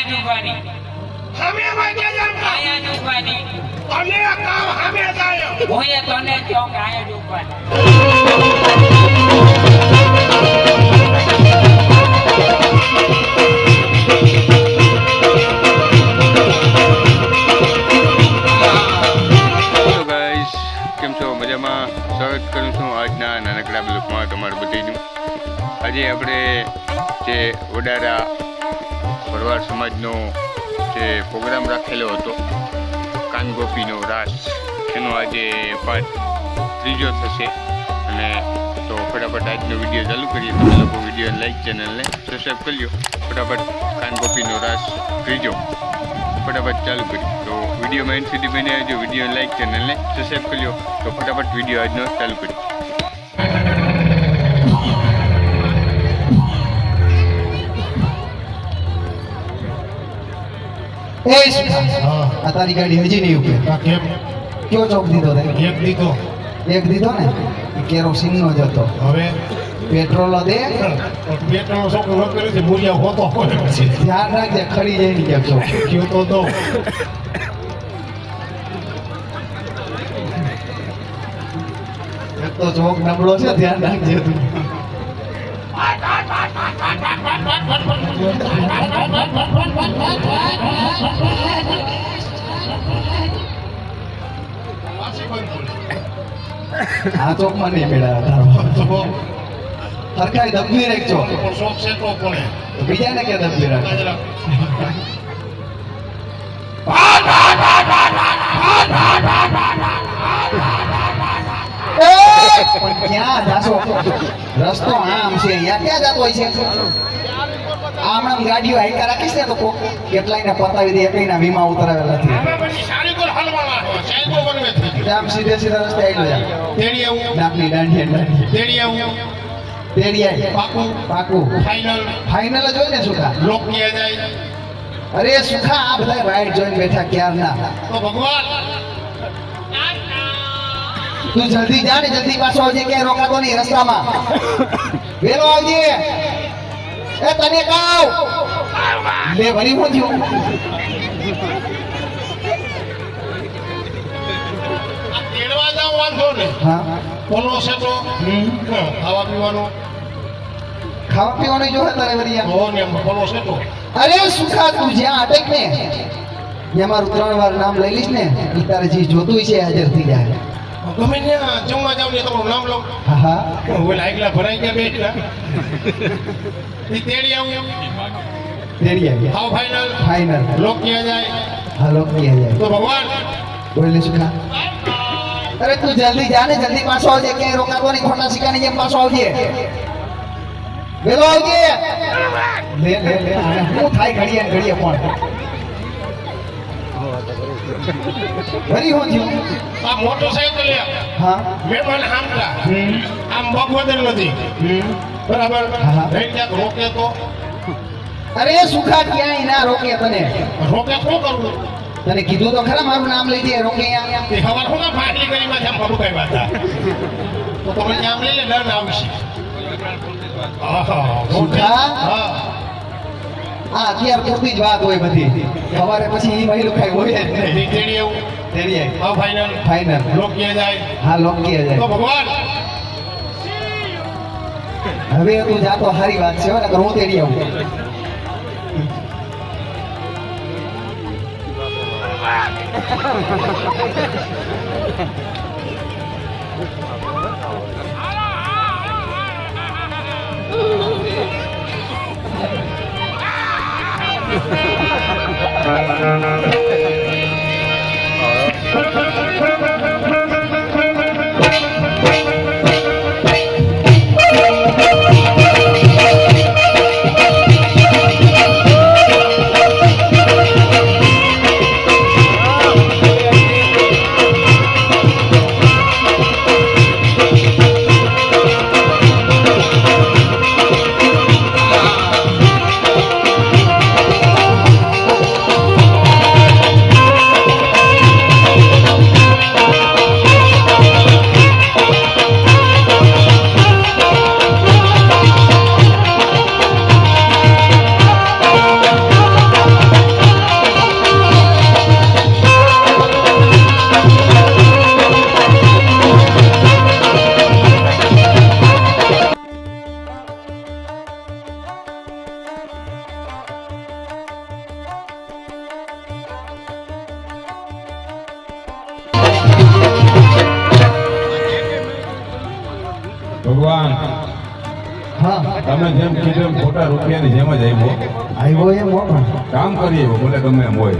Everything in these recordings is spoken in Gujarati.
આયા જુબાની હમે વાગે જામ આયા જુબાની અને કામ હમે જાય હોયે તને ચોક આયા જુબાની સ્વાગત કરું છું આજના નાનકડા બ્લોગમાં તમારું બધાનું. આજે આપણે જે વડારા ભરવાડ સમાજનો જે પ્રોગ્રામ રાખેલો હતો કાનગોપીનો રાસ, એનો આજે પાર્ટ 3 થશે. અને તો ફટાફટ આજનો વિડીયો ચાલુ કરીએ. તમે લોકો વિડીયો લાઈક, ચેનલને સબસ્ક્રાઈબ કરી લો. ફટાફટ કાનગોપીનો રાસ 3 ફટાફટ ચાલુ કરી. તો વિડીયોમાં એન્ડ સુધી બની આવજો. વિડીયો લાઈક, ચેનલને સબસ્ક્રાઈબ કરી લો. તો ફટાફટ વિડીયો આજનો ચાલુ કરી. આ તારી ગાડી હજી નહીં ઉભી. કેમ કયો ચોક દીધો તે? એક દીધો ને કેરોસીન નો જ હતો. હવે પેટ્રોલ દે. પેટ્રોલ છોકરો વગેરે છે મૂલ્ય હોતો હોય પછી ધ્યાન રાખજે, ખરી જાય નહીં ક્યાંક ચોક. કયો તો દો એક તો ચોક નબળો છે, ધ્યાન રાખજે તું. આ ચોક માં નહીં મેળા સરકારી દબી રાખ ચોક. શોખ છે તો કોને બીજા ને કે દબી રાખ. પણ ક્યાં જાશો? રસ્તો આમ છે, અહીંયા ક્યાં જતો હોય છે? આમ ગાડીઓ હાઈકા રાખીશ ને તો કેટલાય ને પતાવી દે, એકઈના વીમા ઉતરાવેલા નથી. આમ સીધે સીધા રસ્તે આવેલો જા. તેડી આવું ડાકની દાંડિયા તેડી આવું તેડી આય. પાકું ફાઇનલ જ હોય ને સુખા? લોક ક્યાં જાય અરે સુખા, આ બધા વાઈટ જોઈને બેઠા ક્યારના. તો ભગવાન તું જલ્દી જા ને, જલ્દી પાછો આવજે, ક્યાંય રોકાતો નહીં રસ્તામાં. વેલો આવજે. એ તને કહું લે ભરી હું થયું. તેડવા જાવ વાંધો ને. હા પોલો છે તો ખાવા પીવાનું ખાવા પીવાનું જો તારે વરિયા. હો ને પોલો છે તો અરે સુખા, તું જ્યાં અટક ને ત્યાં મારું 3 વાર નામ લઈ લઈશ ને, એ તારે જે જોતું છે હાજર થઈ જાય. ગમે ત્યાં જમવા જાવ ને તમારું નામ લો. હા હા, ઓલા આગલા ભરાઈ ગયા બેઠા ઈ તેડી આવું તેડી આવી. હાવ ફાઇનલ ફાઇનલ. લોક ક્યાં જાય હાલો ક્યાં જાય? તો ભગવાન બોલે સુખા. અરે તું જલ્દી જા ને, જલ્દી પાછો આવજે, ક્યાંય રોકાતો નહીં, ખોટા સિક્કાની જેમ પાછો આવજે. વેલો આવજે. લે લે લે, આને હું થાય ઘડીએ ને ઘડીએ પણ ભરી હું થયું. આ મોટરસાઇકલ લે હા મહેમાન હામલા આમ બગવદર નથી બરાબર. હા. રહી ક્યાંક રોકે તો અરે સુખા, ક્યાંય ના રોકે તને. રોકે શું કરવું? તને કીધું તો ખરા મારું નામ લઈ દે, રોકે અહીંયા. તે ખબર શું ફાટલી કરી માં આમ બાબુ કઈ વાત તો તમે નામ લઈ લે, દંડ આવશે. સુખા? હા હા, અત્યાર પૂરતી જ વાત હોય બધી. સવારે પછી ઈ મહિલો કઈ હોય જ નહીં. તેડી આવું તેડી આવી. હા ફાઇનલ ફાઇનલ. લોક ક્યાં જાય હા લોકીએ તો જાય. ભગવાન હવે તું જાતો સારી વાત છે, નકર હું તેડી આવું. તમે જેમ કીધું એમ ખોટા રૂપિયાની જેમ જ આવ્યો. આવ્યો એમ હો પણ. કામ કરીએ ભલે ગમે એમ હોય.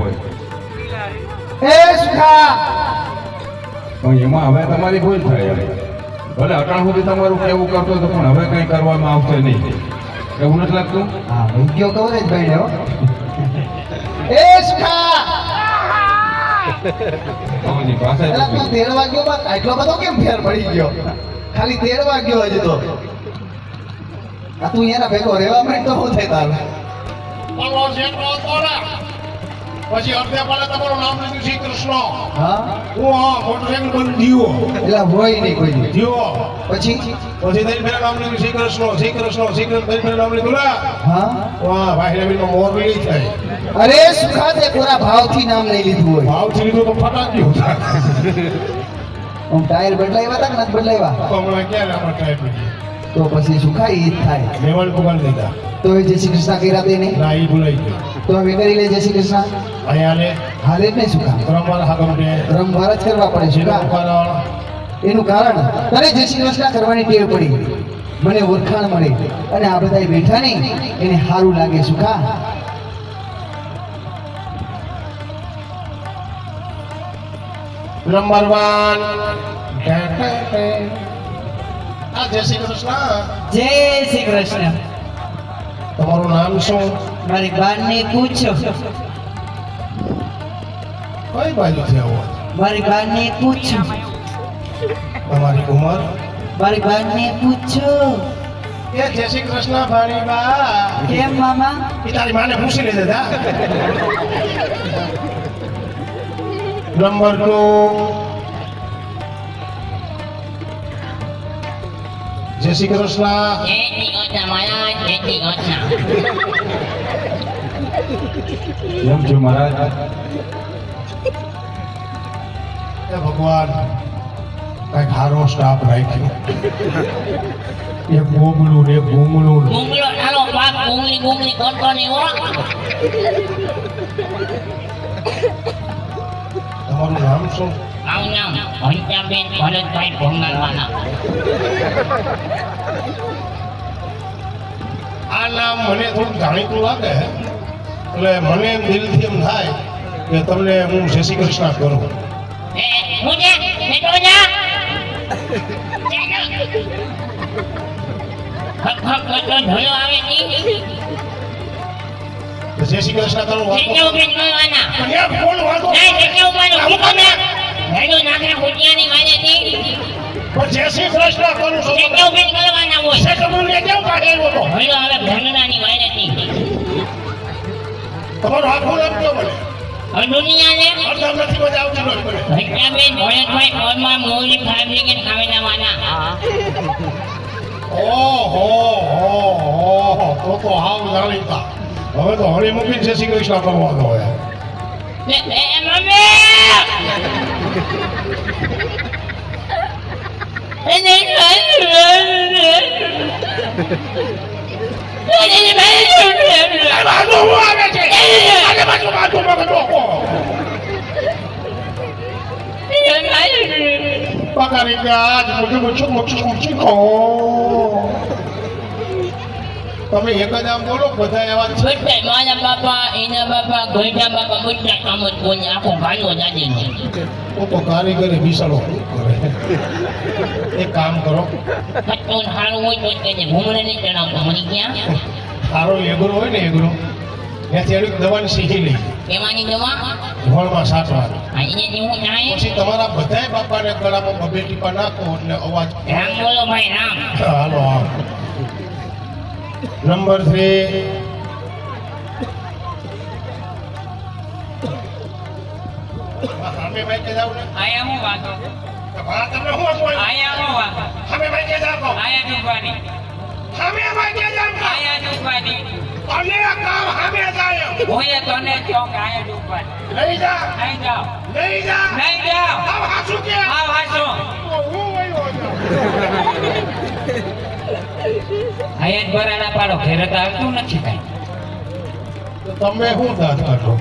એ સુખા પણ એમાં હવે તમારી ભૂલ થાય એમ. ભલે અટાણ સુધી તમારું કેવું કરતો હતો પણ હવે કંઈ કરવામાં આવશે નહીં. એવું નથી લાગતું? હા ભાઈ ગયો કવરેજ ભાઈ ને હો. એ સુખા તમારી પાસે એલા તું 13 વાગ્યો બાદ આટલો બધો કેમ ફેર પડી ગયો? ખાલી 13 વાગ્યો હજી તો. આ તું એના ભેગો રહેવા માંડ તો શું થાય તારે? બોલો જેટલો તોરા પછી અડધે પાડે તમારું નામ લીધું શ્રી કૃષ્ણ. હા હું હા મોટરસાઇકલ બંધ જીવો એલા હોય નહીં કોઈ દી. જીવો પછી પછી દઈ ફેરા નામ લીધું શ્રી કૃષ્ણ શ્રી કૃષ્ણ શ્રી કૃષ્ણ દઈ ફેરા નામ લીધું લા હા વાહ ભાઈ નવીનો મોર વેલી થાય અરે સુખા તે પૂરા ભાવથી નામ લઈ લીધું હોય. ભાવથી લીધું તો ફટાક ગયું આમ ટાયર બદલાવ્યા હતા કે નથી બદલાવ્યા? તો હમણાં ક્યારે આપણે ટ્રાય કરીએ તો પછી સુખા ઈ જ થાય. લેવલ પુગાર દીધા તો એ જય શ્રી કૃષ્ણ કર્યા તેને ના એ ભૂલાઈ ગયું તો હવે કરી લે જય શ્રી કૃષ્ણ. અહીંયા ને હાલે જ નહીં સુખા. રમવા હાકમ દે રમવાર જ કરવા પડે સુખા. કારણ એનું કારણ તને જય શ્રી કૃષ્ણ કરવાની ટેવ પડી, મને ઓળખાણ મળે અને આ બધા બેઠા નહીં એને સારું લાગે સુખા. નંબર 1 આ જય શ્રી કૃષ્ણ જય શ્રી કૃષ્ણ. તમારું નામ શું? મારી બાને પૂછો, કઈ બાજુથી આવો? મારી બાને પૂછો, તમારી ઉંમર? મારી બાને પૂછો. એ જય શ્રી કૃષ્ણ ભાણી બા. કેમ મામા? એ તારી માને પૂછી લેજે જા. નંબર 2 જય શ્રી કૃષ્ણ. કેમ છો મહારાજ? એ ભગવાન કઈક હારો સ્ટાફ રાખ્યો. એક ગોગડું ને એક ભૂંગળું. ગુંગલો નાનો પાક ગુંગલી ગુંગલી કોણ કોણ એવો તમારું નામ શું? આવું નામ હંતાબેન ભરતભાઈ ભોંગારવાના. આ નામ મને થોડું જાણીતું લાગે એટલે મને એમ દિલથી એમ થાય કે તમને હું જય શ્રી કૃષ્ણ કરું. એ હું જા બેટો જા હક હક કરતો ઢોલો આવે ની તો જય શ્રી કૃષ્ણ કરું વાતો. જેટલા ઉભેન કરવાના પણ યાર કોણ વાતો? ના જેટલા ઉભાનો આવું કીધું તમે? ના હેડો નાખના ફૂટિયાની વાને થી પણ જય શ્રી કૃષ્ણ કરું છું. જેટલા ઉભેન કરવાના હોય સેકન્ડ ને કેમ કાઢેલો તો? હેડો આવે ભંગનાની વાને થી તમારો આખો નામ કયો મને? હવે દુનિયા ને અર્ધમ નથી મજા આવતી નથી મને. હંતાબેન ભરતભાઈ ઓરમાં મોરી ફેબ્રિકેટ ખાવેલા વાના. ઓહો તો હાવ જાણીતા. હવે તો હળી મૂકીને જય શ્રી કૃષ્ણ કરવાનો હોય. એ મમ્મી બાજુ હું આવે છે? બાજુ ડોકો. પકારી ગયા આજ મુઠી ખો. તમે એક જ આમ બોલો બધા એવા જ છે. બધા મારા બાપા એના બાપા ગોઈઠા બાપા બધા કામ જ કોઈ આખો ભાઈઓ જાજે છે. તો કારીગરી બિસાડો કરે. એક કામ કરો, પટ્ટોન હારું હોય તો તેને ઘૂમરે નહીં ચડાવતો મરી ગયા સારો એગરો હોય ને એગરો ત્યાંથી અડીક દવાની શીખી લઈ એમાંની દવા ઘોળમાં સાચવાની. આ એને જેવું થાય પછી તમારા બધાય બાપાને ગળામાં બબે ટીપા નાખો એટલે અવાજ. રામ બોલો ભાઈ રામ. હાલો આમ. નંબર 3 અમે ભાઈ કે જાવ ને આયા હું વાતો, હા તમને હું હતું આયા હું વાતો, અમે ભાઈ કે જાવ આયા દુખવાની, અમે ભાઈ કે જાવ આયા દુખવાની. અને આ કામ અમે જાય હોય તને ચોક આયા દુખવાની. લઈ જા નહીં જાઓ, લઈ જા નહીં જાઓ. આવ હાસુ કે આવ હાચો. હું વયો જાઉં. આયા જ બરાડા પાડો, ઘેરે તો આવતું નથી કાંઈ. તો તમે શું દાંત કાઢો?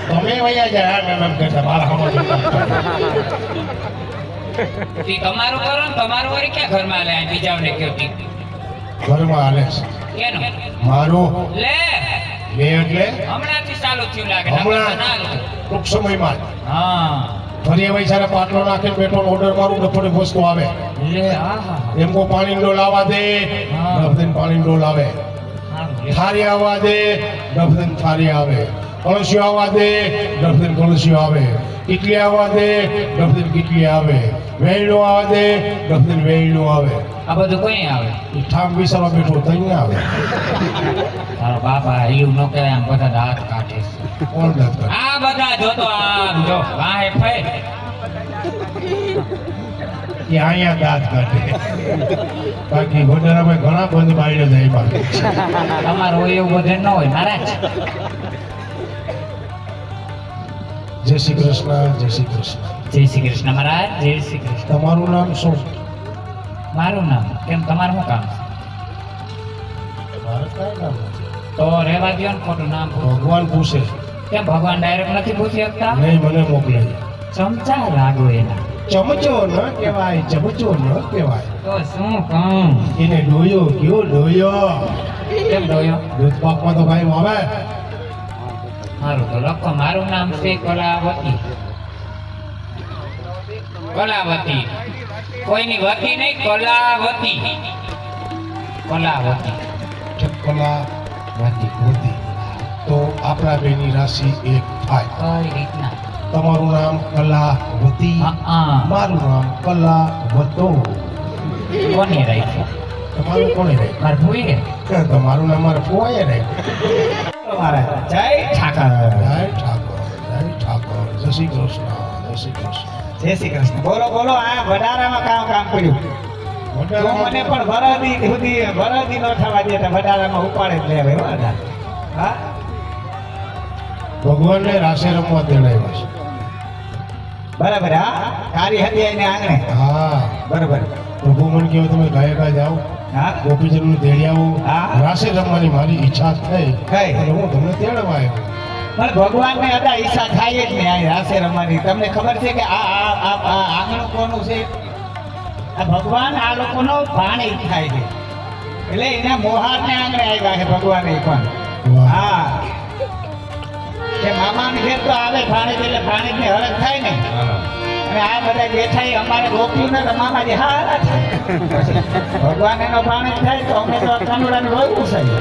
તમે વયા જાય આમ એમ કહેતા મારા હમણાં ઈ તમારું કરો ને તમારું વળી ક્યાં ઘરમાં લે બીજાઓને કયો ઠીક. ઘરમાં હાલે છે કેનો મારો લે લે એટલે હમણાંથી ચાલુ થયું લાગે હમણાં ના હાલતું. ટૂંક સમયમાં જ. હા ફરી હવે સારા પાટલો નાખીને પેટ્રોલ ઓર્ડર મારું ડફોડે વસ્તુ આવે લે આહા એમ કો પાણી ડોલ આવવા દે હા. ડફદીન પાણી ડોલ આવે સારું લે. થારી આવવા દે ડફદીન થારી આવે કળશીઓ આવવા દે ડફદીન કળશીઓ આવે કીટલી આવવા દે ડફદીન કીટલી આવે વેયણું આવવા દે ડફદીન વેયણું આવે આ બધું કોઈ આવે ઈ ઠામ વિસાવા બેઠો તઈ ના આવે તારો બાપા એવું ન કહેવાય આમ બધા દાંત કાઢે છે. કોણ દત્ત કરે? આ બધા જોતો આમ જો વાહે ફેર કે અહીંયા દાંત કાઢે બાકી ગોડારામાં ઘણા બંધ બાઈને જાય બાકી તમારું હોય એવું બધું ન હોય મહારાજ જય શ્રી કૃષ્ણ જય શ્રી કૃષ્ણ જય શ્રી કૃષ્ણ મહારાજ જય શ્રી કૃષ્ણ તમારું નામ શું મારું નામ કેમ તમારું શું કામ છે? મારે કાંઈ નામ નથી તો રહેવા દો ને ખોટું નામ પૂછો. ભગવાન પૂછે છે. કેમ ભગવાન ડાયરેક્ટ નથી પૂછી શકતા નહીં મને મોકલે ચમચા લાગો એના ચમચો ન કહેવાય ચમચો ન કહેવાય તો શું કહું એને ડોયો કયો ડોયો કેમ ડોયો દૂધ પાકમાં તો કાંઈ આવે મારું તો લખો મારું નામ છે કલાવતી કલાવતી કોઈની વતી નહીં કલાવતી કલાવતી ચકલા વાતી ગોતી તો આપણા બેની રાશિ એક થાય કઈ રીતના તમારું નામ કલાવતી હા મારું નામ કલાવતો કોને રાખ્યું તમારું કોણે રહે મારે ભૂલી રે તમારું નામ મારે ફોવાય રહે મહારાજ જય ઠાકર જય ઠાકોર જય ઠાકોર જય શ્રી કૃષ્ણ જય શ્રી કૃષ્ણ જય શ્રી કૃષ્ણ બોલો બોલો આ ભડારામાં કામ કર્યું તો મને પણ ભરાદી નો થવા દે તો ભડારામાં ઉપાડે જ લેવે હો દાદા. હા ભગવાનને રાસે રમવા તેડાવ્યા છે બરાબર હા કારી હતી એને આંગણે હા બરાબર પ્રભુ મને કહ્યું તમે ગાયકા જાઓ હા ગોપીજનનું તેડી આવો હા. રાસે રમવાની મારી ઈચ્છા થઈ થઈ. અને હું તમને તેડવા આવ્યો પણ ભગવાનને અદા ઈચ્છા થાય જ ને આ રાસે રમવાની તમને ખબર છે કે આ આંગણું કોનું છે આ ભગવાન આ લોકોનો પાણી થાય છે એટલે એના મોહારને આંગણે આવ્યા છે ભગવાન એ પણ વાહ. હા કે મામાને ઘેર તો આવે પાણી એટલે પાણીને હરખ થાય ને અને આ બધા બેઠા એ અમારે ગોપ્યું ને તો મામાજી હારા થાય ભગવાન એનો પાણી થાય તો અમે તો કાનુડાને રોજ પૂછાય